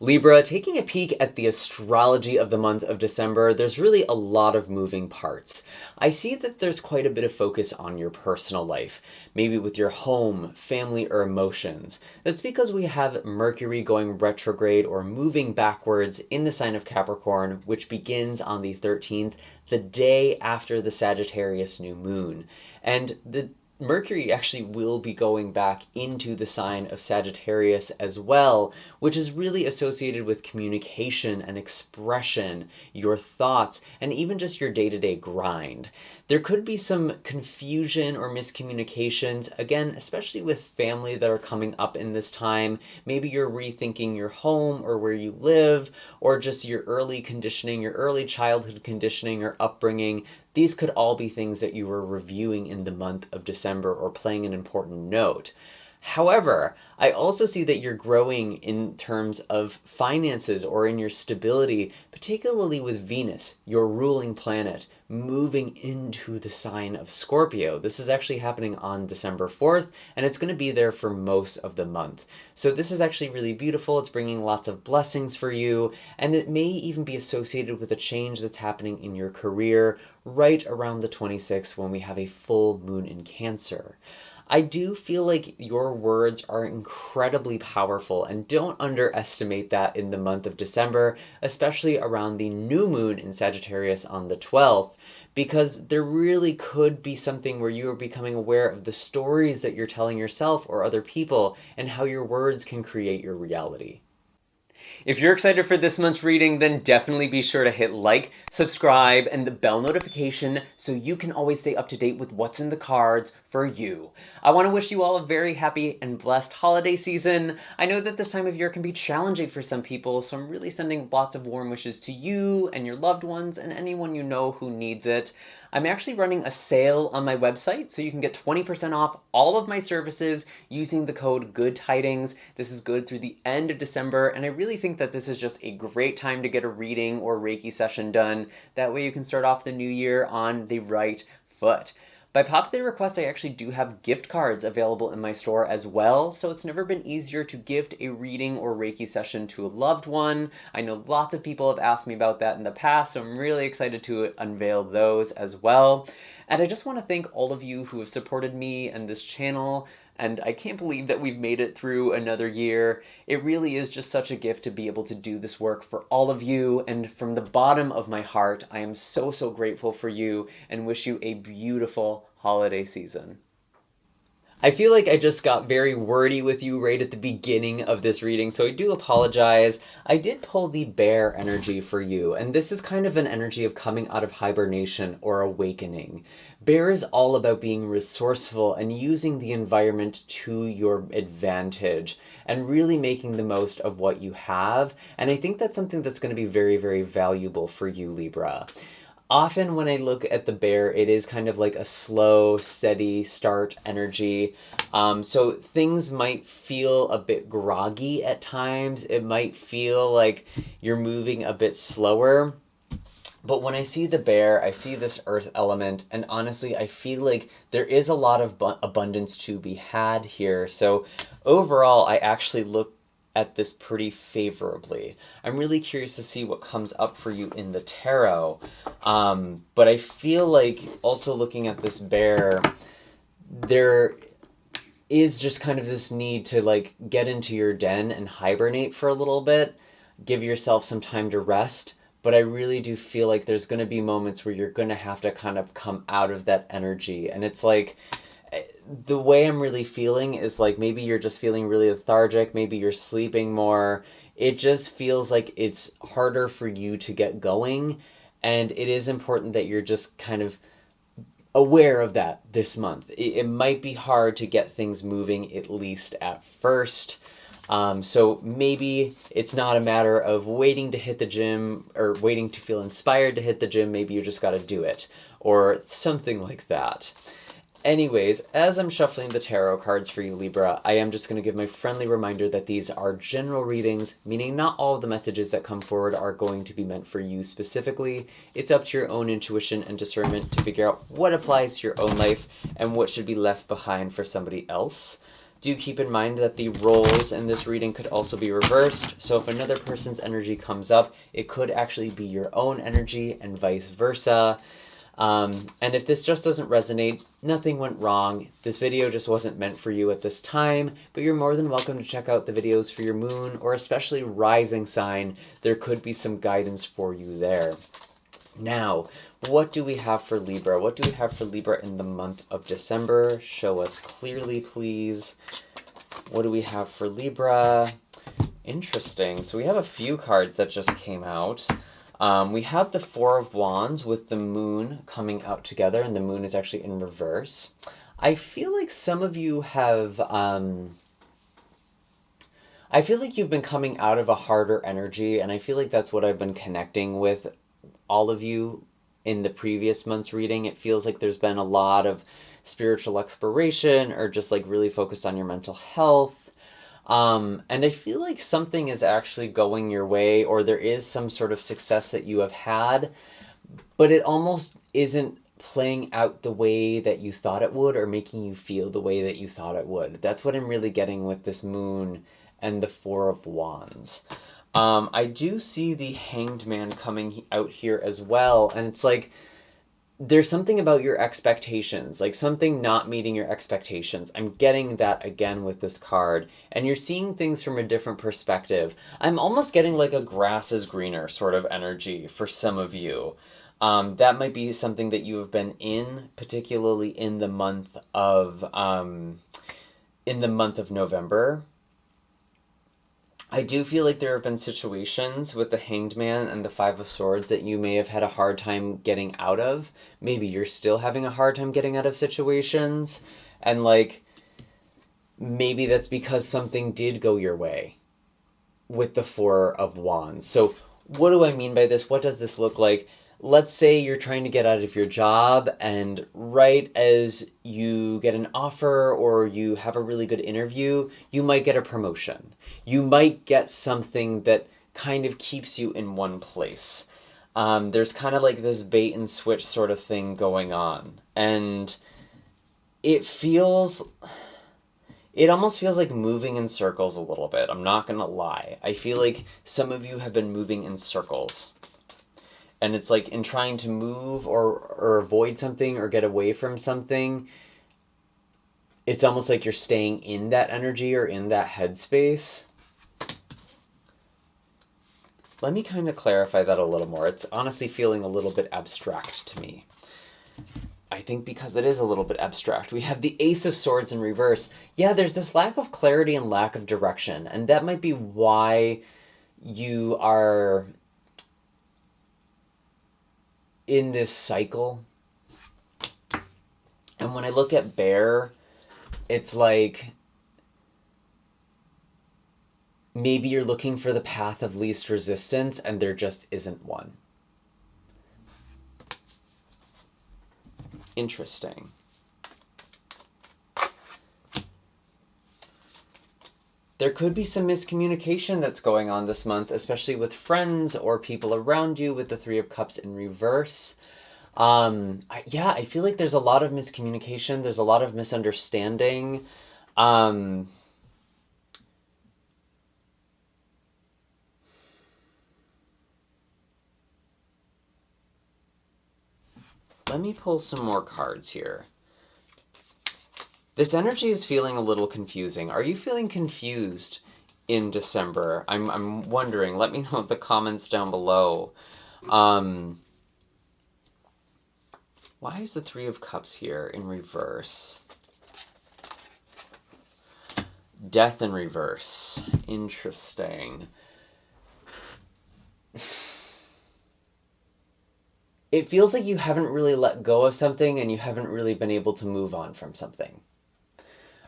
Libra, taking a peek at the astrology of the month of December, there's really a lot of moving parts. I see that there's quite a bit of focus on your personal life, maybe with your home, family, or emotions. That's because we have Mercury going retrograde or moving backwards in the sign of Capricorn, which begins on the 13th, the day after the Sagittarius new moon. And the Mercury actually will be going back into the sign of Sagittarius as well, which is really associated with communication and expression, your thoughts, and even just your day-to-day grind. There could be some confusion or miscommunications, again, especially with family that are coming up in this time. Maybe you're rethinking your home or where you live, or just your early conditioning, your early childhood conditioning or upbringing. These could all be things that you were reviewing in the month of December or playing an important note. However, I also see that you're growing in terms of finances or in your stability, particularly with Venus, your ruling planet, moving into the sign of Scorpio. This is actually happening on December 4th, and it's going to be there for most of the month. So this is actually really beautiful. It's bringing lots of blessings for you, and it may even be associated with a change that's happening in your career right around the 26th when we have a full moon in Cancer. I do feel like your words are incredibly powerful, and don't underestimate that in the month of December, especially around the new moon in Sagittarius on the 12th, because there really could be something where you are becoming aware of the stories that you're telling yourself or other people and how your words can create your reality. If you're excited for this month's reading, then definitely be sure to hit like, subscribe, and the bell notification so you can always stay up to date with what's in the cards for you. I want to wish you all a very happy and blessed holiday season. I know that this time of year can be challenging for some people, so I'm really sending lots of warm wishes to you and your loved ones and anyone you know who needs it. I'm actually running a sale on my website, so you can get 20% off all of my services using the code GOODTIDINGS. This is good through the end of December, and I really think that this is just a great time to get a reading or Reiki session done. That way you can start off the new year on the right foot. By popular request, I actually do have gift cards available in my store as well, so it's never been easier to gift a reading or Reiki session to a loved one. I know lots of people have asked me about that in the past, so I'm really excited to unveil those as well. And I just want to thank all of you who have supported me and this channel, and I can't believe that we've made it through another year. It really is just such a gift to be able to do this work for all of you, and from the bottom of my heart, I am so grateful for you and wish you a beautiful holiday season. I feel like I just got very wordy with you right at the beginning of this reading, so I do apologize. I did pull the bear energy for you, and this is kind of an energy of coming out of hibernation or awakening. Bear is all about being resourceful and using the environment to your advantage and really making the most of what you have, and I think that's something that's going to be very valuable for you, Libra. Often when I look at the bear, it is kind of like a slow, steady start energy. So things might feel a bit groggy at times. It might feel like you're moving a bit slower. But when I see the bear, I see this earth element, and honestly, I feel like there is a lot of abundance to be had here. So overall, I actually look at this pretty favorably. I'm really curious to see what comes up for you in the tarot. But I feel like also looking at this bear, there is just kind of this need to like get into your den and hibernate for a little bit, give yourself some time to rest. But I really do feel like there's going to be moments where you're going to have to kind of come out of that energy. And it's like, the way I'm really feeling is like maybe you're just feeling really lethargic, maybe you're sleeping more. It just feels like it's harder for you to get going, and it is important that you're just kind of aware of that this month. It might be hard to get things moving, at least at first. So maybe it's not a matter of waiting to hit the gym or waiting to feel inspired to hit the gym. Maybe you just got to do it or something like that. Anyways, as I'm shuffling the tarot cards for you, Libra, I am just going to give my friendly reminder that these are general readings, meaning not all of the messages that come forward are going to be meant for you specifically. It's up to your own intuition and discernment to figure out what applies to your own life and what should be left behind for somebody else. Do keep in mind that the roles in this reading could also be reversed. So if another person's energy comes up, it could actually be your own energy and vice versa. And if this just doesn't resonate, nothing went wrong. This video just wasn't meant for you at this time, but you're more than welcome to check out the videos for your moon or especially rising sign. There could be some guidance for you there. Now, what do we have for Libra? What do we have for Libra in the month of December? Show us clearly, please. What do we have for Libra? Interesting. So we have a few cards that just came out. We have the Four of Wands with the moon coming out together, and the moon is actually in reverse. I feel like some of you have... I feel like you've been coming out of a harder energy, and I feel like that's what I've been connecting with all of you in the previous month's reading. It feels like there's been a lot of spiritual exploration or just like really focused on your mental health. And I feel like something is actually going your way, or there is some sort of success that you have had, but it almost isn't playing out the way that you thought it would or making you feel the way that you thought it would. That's what I'm really getting with this moon and the Four of Wands. I do see the Hanged Man coming out here as well, and it's like there's something about your expectations, like something not meeting your expectations. I'm getting that again with this card, and you're seeing things from a different perspective. I'm almost getting like a grass is greener sort of energy for some of you. That might be something that you have been in, particularly in the month of November. I do feel like there have been situations with the Hanged Man and the Five of Swords that you may have had a hard time getting out of. Maybe you're still having a hard time getting out of situations. And like, maybe that's because something did go your way with the Four of Wands. So what do I mean by this? What does this look like? Let's say you're trying to get out of your job, and right as you get an offer or you have a really good interview, you might get a promotion. You might get something that kind of keeps you in one place. There's kind of like this bait and switch sort of thing going on. And it almost feels like moving in circles a little bit. I'm not going to lie. I feel like some of you have been moving in circles. And it's like in trying to move or avoid something or get away from something, it's almost like you're staying in that energy or in that headspace. Let me kind of clarify that a little more. It's honestly feeling a little bit abstract to me. I think because it is a little bit abstract. We have the Ace of Swords in reverse. Yeah, there's this lack of clarity and lack of direction. And that might be why you are in this cycle. And when I look at Bear, it's like maybe you're looking for the path of least resistance and there just isn't one. Interesting. There could be some miscommunication that's going on this month, especially with friends or people around you with the Three of Cups in reverse. I feel like there's a lot of miscommunication. There's a lot of misunderstanding. Let me pull some more cards here. This energy is feeling a little confusing. Are you feeling confused in December? I'm wondering. Let me know in the comments down below. Why is the Three of Cups here in reverse? Death in reverse. Interesting. It feels like you haven't really let go of something and you haven't really been able to move on from something.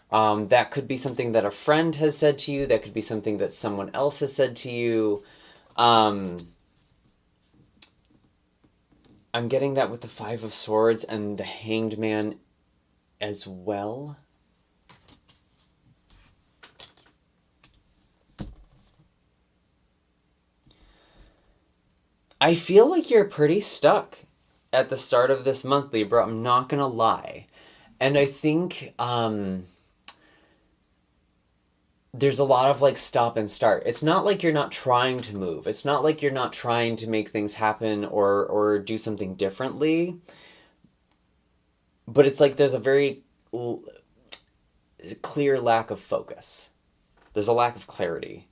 That could be something that a friend has said to you. That could be something that someone else has said to you. I'm getting that with the Five of Swords and the Hanged Man as well. I feel like you're pretty stuck at the start of this month, Libra. I'm not going to lie. And I think there's a lot of like stop and start. It's not like you're not trying to move. It's not like you're not trying to make things happen or do something differently. But it's like there's a very clear lack of focus. There's a lack of clarity.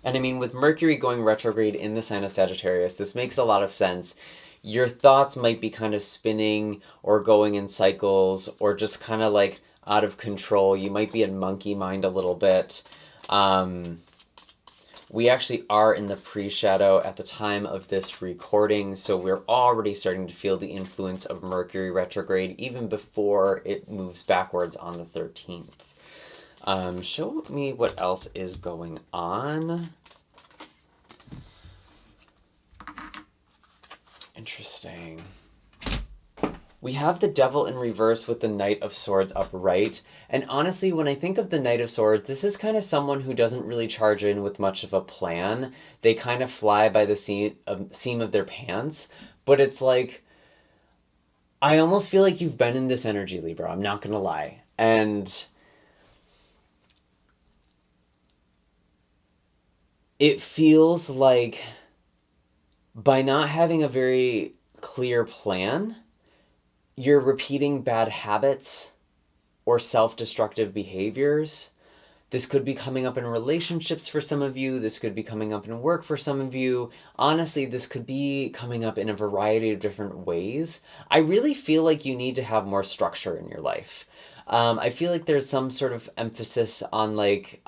And I mean, with Mercury going retrograde in the sign of Sagittarius, this makes a lot of sense. Your thoughts might be kind of spinning or going in cycles or just kind of like out of control. You might be in monkey mind a little bit. We actually are in the pre-shadow at the time of this recording, so we're already starting to feel the influence of Mercury retrograde even before it moves backwards on the 13th. Show me what else is going on. Interesting. We have the Devil in reverse with the Knight of Swords upright. And honestly, when I think of the Knight of Swords, this is kind of someone who doesn't really charge in with much of a plan. They kind of fly by the seam of their pants. But it's like, I almost feel like you've been in this energy, Libra. I'm not going to lie. And it feels like by not having a very clear plan, you're repeating bad habits or self-destructive behaviors. This could be coming up in relationships for some of you. This could be coming up in work for some of you. Honestly, this could be coming up in a variety of different ways. I really feel like you need to have more structure in your life. I feel like there's some sort of emphasis on like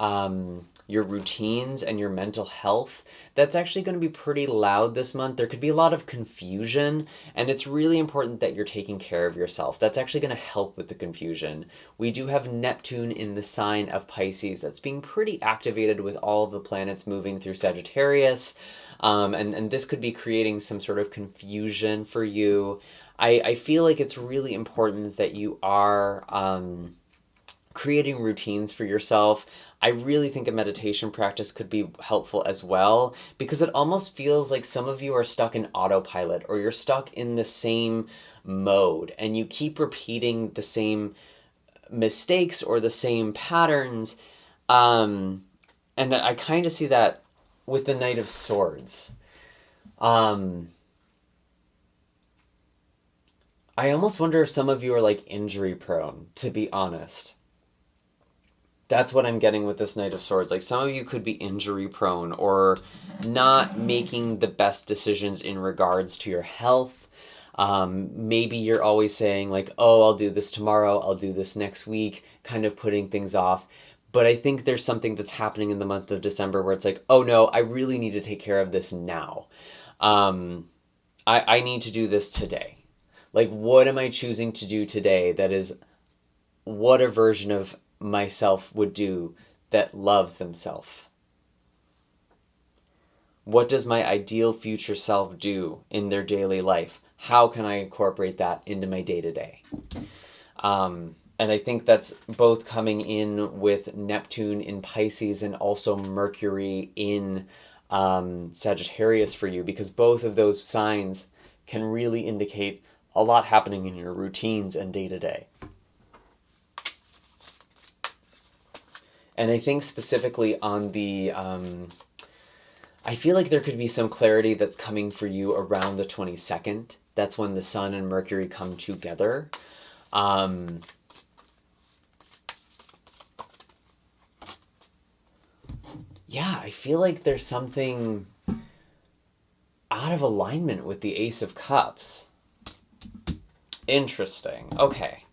your routines and your mental health. That's actually going to be pretty loud this month. There could be a lot of confusion, and it's really important that you're taking care of yourself. That's actually going to help with the confusion. We do have Neptune in the sign of Pisces that's being pretty activated with all of the planets moving through Sagittarius, and this could be creating some sort of confusion for you. I feel like it's really important that you are creating routines for yourself. I really think a meditation practice could be helpful as well, because it almost feels like some of you are stuck in autopilot, or you're stuck in the same mode and you keep repeating the same mistakes or the same patterns. And I kind of see that with the Knight of Swords. I almost wonder if some of you are like injury prone, to be honest. That's what I'm getting with this Knight of Swords. Like, some of you could be injury prone or not making the best decisions in regards to your health. Maybe you're always saying like, oh, I'll do this tomorrow, I'll do this next week, kind of putting things off. But I think there's something that's happening in the month of December where it's like, oh no, I really need to take care of this now. I need to do this today. Like, what am I choosing to do today that is what a version of myself would do that loves themselves? What does my ideal future self do in their daily life? How can I incorporate that into my day-to-day? And I think that's both coming in with Neptune in Pisces and also Mercury in Sagittarius for you, because both of those signs can really indicate a lot happening in your routines and day-to-day. And I think specifically on the, I feel like there could be some clarity that's coming for you around the 22nd. That's when the Sun and Mercury come together. Yeah, I feel like there's something out of alignment with the Ace of Cups. Interesting. Okay.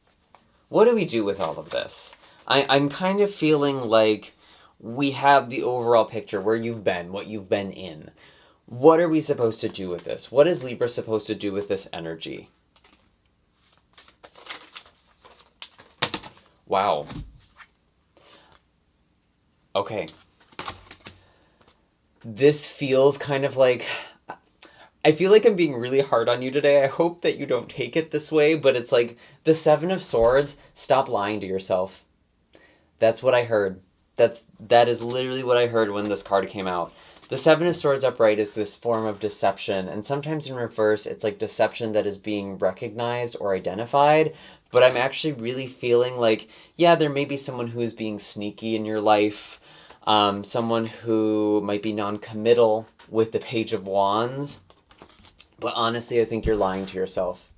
What do we do with all of this? I'm kind of feeling like we have the overall picture, where you've been, what you've been in. What are we supposed to do with this? What is Libra supposed to do with this energy? Wow. Okay. This feels kind of like... I feel like I'm being really hard on you today. I hope that you don't take it this way, but it's like the Seven of Swords. Stop lying to yourself. That's what I heard. That is literally what I heard when this card came out. The Seven of Swords upright is this form of deception, and sometimes in reverse, it's like deception that is being recognized or identified, But I'm actually really feeling like, yeah, there may be someone who is being sneaky in your life, someone who might be non-committal with the Page of Wands. But honestly, I think you're lying to yourself.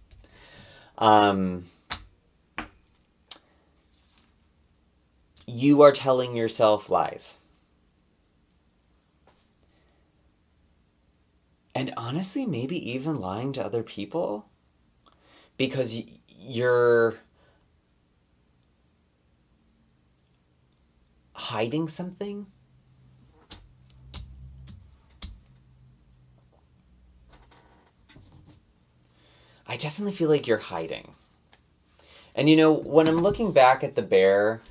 You are telling yourself lies. And honestly, maybe even lying to other people. Because you're hiding something. I definitely feel like you're hiding. And when I'm looking back at the bear,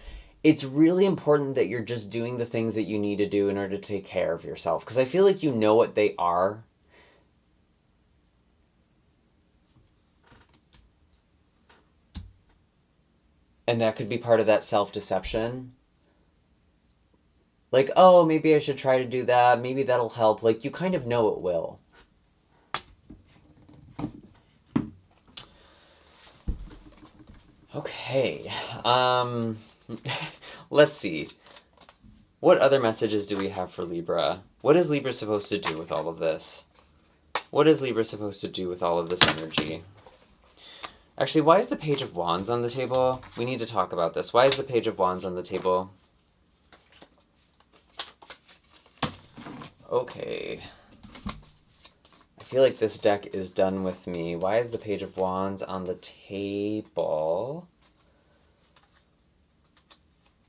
it's really important that you're just doing the things that you need to do in order to take care of yourself. Because I feel like you know what they are. And that could be part of that self-deception. Like, oh, maybe I should try to do that. Maybe that'll help. Like, you kind of know it will. Okay. Let's see. What other messages do we have for Libra? What is Libra supposed to do with all of this? What is Libra supposed to do with all of this energy? Actually, why is the Page of Wands on the table? We need to talk about this. Why is the Page of Wands on the table? Okay. I feel like this deck is done with me. Why is the Page of Wands on the table?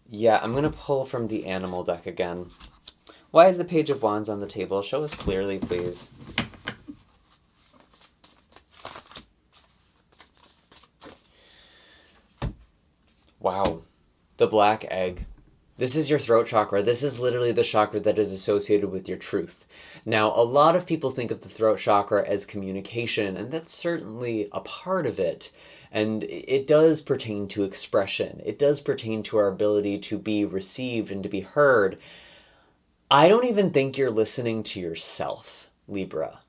Yeah, I'm going to pull from the animal deck again. Why is the Page of Wands on the table? Show us clearly, please. Wow. The black egg. This is your throat chakra. This is literally the chakra that is associated with your truth. Now, a lot of people think of the throat chakra as communication, and that's certainly a part of it. And it does pertain to expression. It does pertain to our ability to be received and to be heard. I don't even think you're listening to yourself, Libra.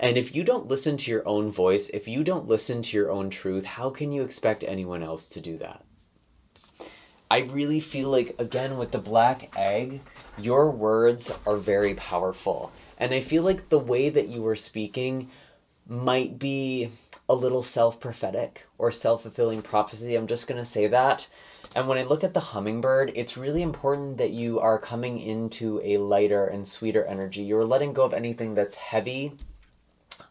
And if you don't listen to your own voice, if you don't listen to your own truth, how can you expect anyone else to do that? I really feel like, again, with the black egg, your words are very powerful. And I feel like the way that you were speaking might be a little self-prophetic or self-fulfilling prophecy. I'm just going to say that. And when I look at the hummingbird, it's really important that you are coming into a lighter and sweeter energy. You're letting go of anything that's heavy.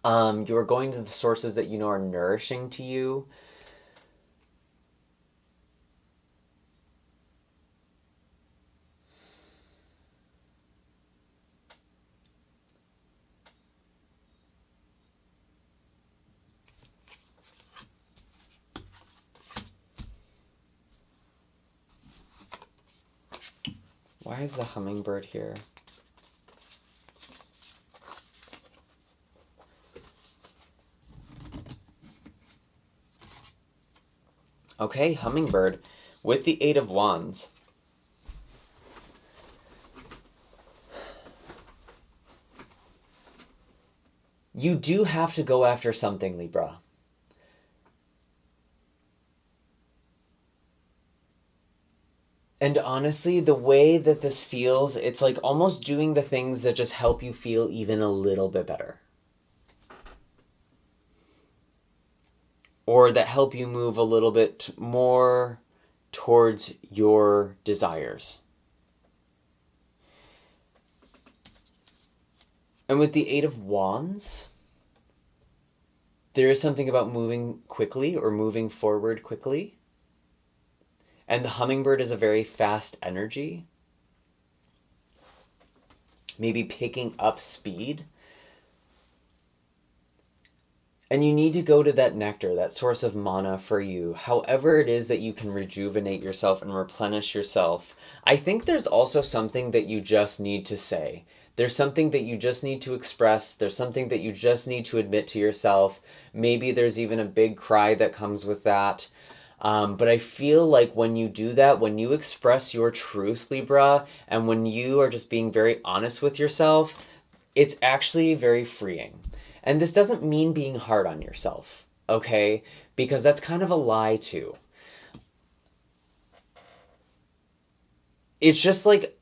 You're going to the sources that you know are nourishing to you. Why is the hummingbird here? Okay, hummingbird with the Eight of Wands. You do have to go after something, Libra. And honestly, the way that this feels, it's like almost doing the things that just help you feel even a little bit better. Or that help you move a little bit more towards your desires. And with the Eight of Wands, there is something about moving quickly or moving forward quickly. And the hummingbird is a very fast energy. Maybe picking up speed. And you need to go to that nectar, that source of mana for you. However it is that you can rejuvenate yourself and replenish yourself. I think there's also something that you just need to say. There's something that you just need to express. There's something that you just need to admit to yourself. Maybe there's even a big cry that comes with that. But I feel like when you do that, when you express your truth, Libra, and when you are just being very honest with yourself, it's actually very freeing. And this doesn't mean being hard on yourself. okay? Because that's kind of a lie too. It's just like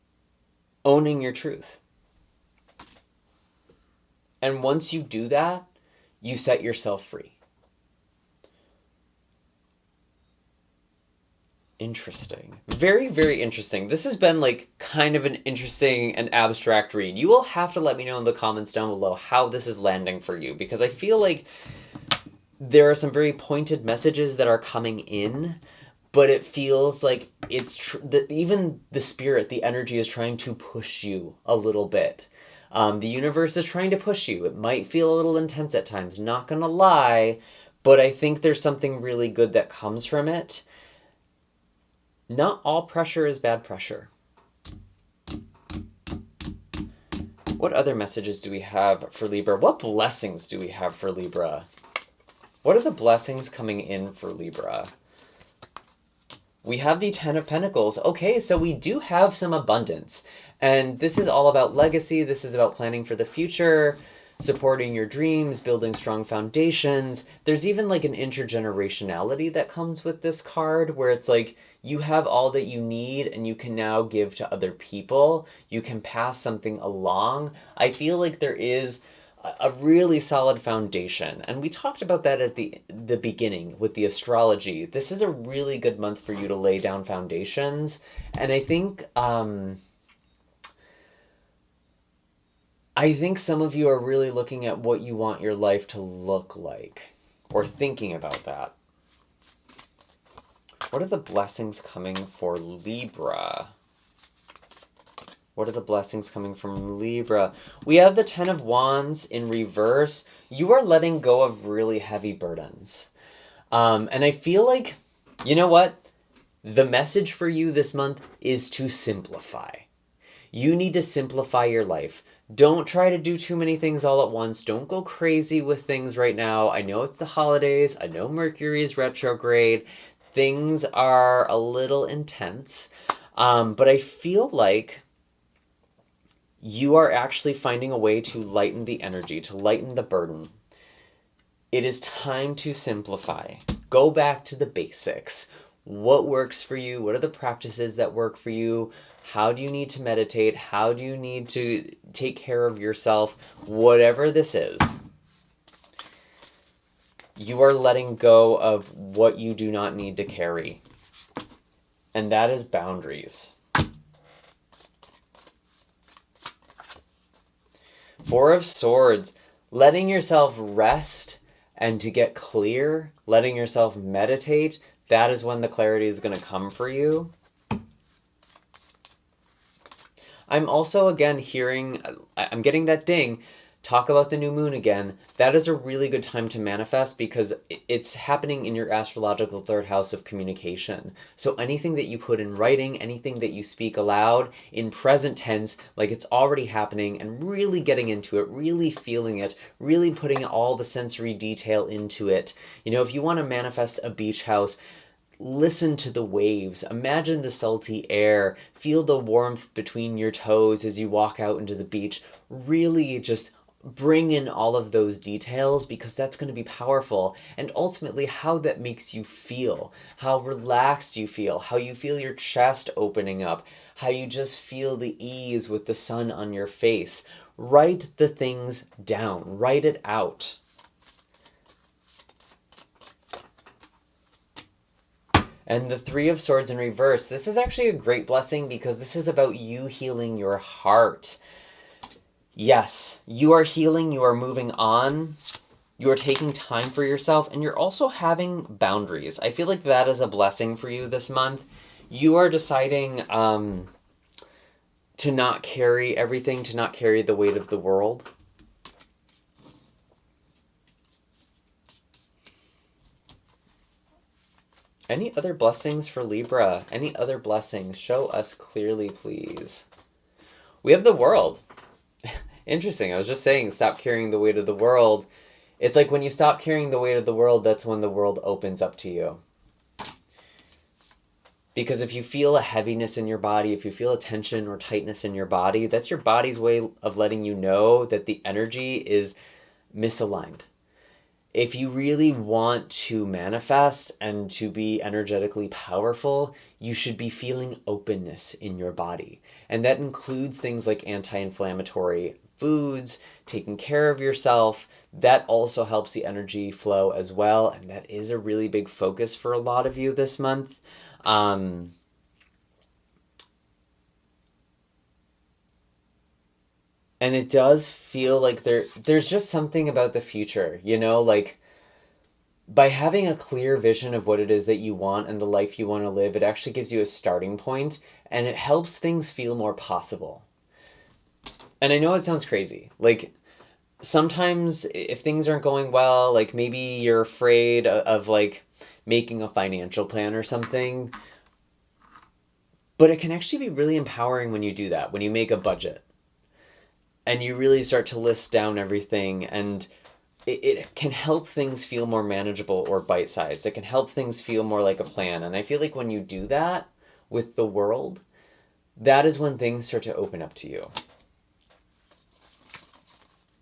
owning your truth. And once you do that, you set yourself free. Interesting. Very, very interesting. This has been like kind of an interesting and abstract read. You will have to let me know in the comments down below how this is landing for you, because I feel like there are some very pointed messages that are coming in, but it feels like it's even the spirit, the energy is trying to push you a little bit. The universe is trying to push you. It might feel a little intense at times, not gonna lie, but I think there's something really good that comes from it. Not all pressure is bad pressure. What other messages do we have for Libra? What blessings do we have for Libra? What are the blessings coming in for Libra? We have the Ten of Pentacles. Okay, so we do have some abundance. And this is all about legacy. This is about planning for the future, supporting your dreams, building strong foundations. There's even like an intergenerationality that comes with this card, where it's like you have all that you need and you can now give to other people. You can pass something along. I feel like there is a really solid foundation. And we talked about that at the beginning with the astrology. This is a really good month for you to lay down foundations. And I think some of you are really looking at what you want your life to look like, or thinking about that. What are the blessings coming for Libra? What are the blessings coming from Libra? We have the Ten of Wands in reverse. You are letting go of really heavy burdens. And I feel like, you know what? The message for you this month is to simplify. You need to simplify your life. Don't try to do too many things all at once. Don't go crazy with things right now. I know it's the holidays. I know Mercury is retrograde. Things are a little intense. But I feel like you are actually finding a way to lighten the energy, to lighten the burden. It is time to simplify. Go back to the basics. What works for you? What are the practices that work for you? How do you need to meditate? How do you need to take care of yourself? Whatever this is, you are letting go of what you do not need to carry. And that is boundaries. Four of Swords, letting yourself rest and to get clear, letting yourself meditate, that is when the clarity is going to come for you. I'm also, again, I'm getting that ding, talk about the new moon again. That is a really good time to manifest because it's happening in your astrological third house of communication. So anything that you put in writing, anything that you speak aloud in present tense, like it's already happening, and really getting into it, really feeling it, really putting all the sensory detail into it. You know, if you want to manifest a beach house, listen to the waves, imagine the salty air, feel the warmth between your toes as you walk out into the beach. Really just bring in all of those details because that's going to be powerful. And ultimately how that makes you feel, how relaxed you feel, how you feel your chest opening up, how you just feel the ease with the sun on your face. Write the things down, write it out. And the Three of Swords in reverse, this is actually a great blessing because this is about you healing your heart. Yes, you are healing, you are moving on, you are taking time for yourself, and you're also having boundaries. I feel like that is a blessing for you this month. You are deciding to not carry everything, to not carry the weight of the world. Any other blessings for Libra? Any other blessings? Show us clearly, please. We have the World. Interesting. I was just saying, stop carrying the weight of the world. It's like when you stop carrying the weight of the world, that's when the world opens up to you. Because if you feel a heaviness in your body, if you feel a tension or tightness in your body, that's your body's way of letting you know that the energy is misaligned. If you really want to manifest and to be energetically powerful, you should be feeling openness in your body. And that includes things like anti-inflammatory foods, taking care of yourself. That also helps the energy flow as well. And that is a really big focus for a lot of you this month. And it does feel like there's just something about the future, like by having a clear vision of what it is that you want and the life you want to live, it actually gives you a starting point and it helps things feel more possible. And I know it sounds crazy. Like sometimes if things aren't going well, like maybe you're afraid of like making a financial plan or something, but it can actually be really empowering when you do that, when you make a budget and you really start to list down everything, and it can help things feel more manageable or bite-sized. It can help things feel more like a plan. And I feel like when you do that with the world, that is when things start to open up to you.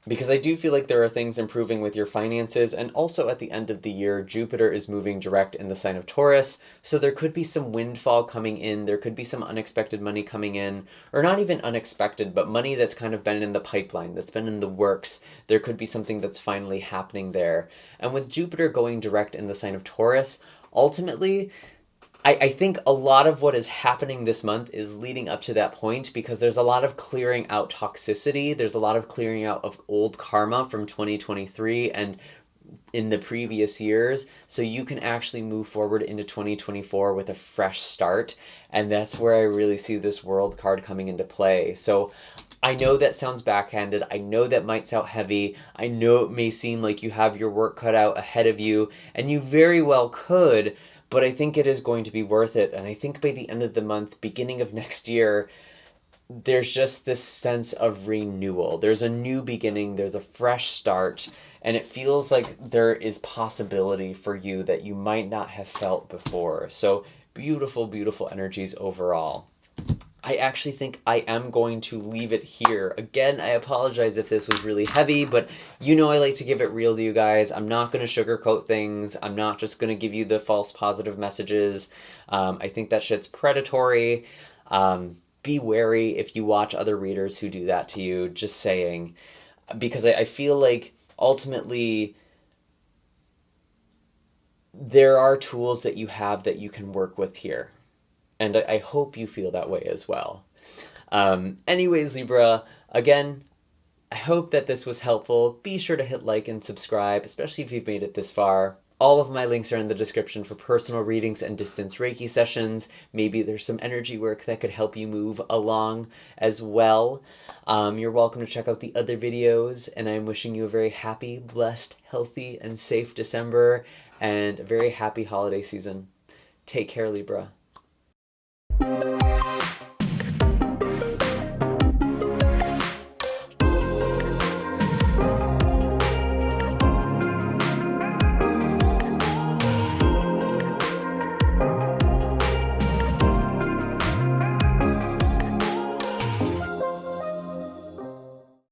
Because I do feel like there are things improving with your finances, and also at the end of the year, Jupiter is moving direct in the sign of Taurus, so there could be some windfall coming in, there could be some unexpected money coming in, or not even unexpected, but money that's kind of been in the pipeline, that's been in the works. There could be something that's finally happening there. And with Jupiter going direct in the sign of Taurus, ultimately, I think a lot of what is happening this month is leading up to that point, because there's a lot of clearing out toxicity. There's a lot of clearing out of old karma from 2023 and in the previous years. So you can actually move forward into 2024 with a fresh start. And that's where I really see this World card coming into play. So I know that sounds backhanded. I know that might sound heavy. I know it may seem like you have your work cut out ahead of you, and you very well could. But I think it is going to be worth it. And I think by the end of the month, beginning of next year, there's just this sense of renewal. There's a new beginning. There's a fresh start. And it feels like there is possibility for you that you might not have felt before. So beautiful, beautiful energies overall. I actually think I am going to leave it here. Again, I apologize if this was really heavy, but I like to give it real to you guys. I'm not going to sugarcoat things. I'm not just going to give you the false positive messages. I think that shit's predatory. Be wary if you watch other readers who do that to you, just saying. Because I feel like ultimately there are tools that you have that you can work with here. And I hope you feel that way as well. Anyways, Libra, again, I hope that this was helpful. Be sure to hit like and subscribe, especially if you've made it this far. All of my links are in the description for personal readings and distance Reiki sessions. Maybe there's some energy work that could help you move along as well. You're welcome to check out the other videos, and I'm wishing you a very happy, blessed, healthy, and safe December, and a very happy holiday season. Take care, Libra.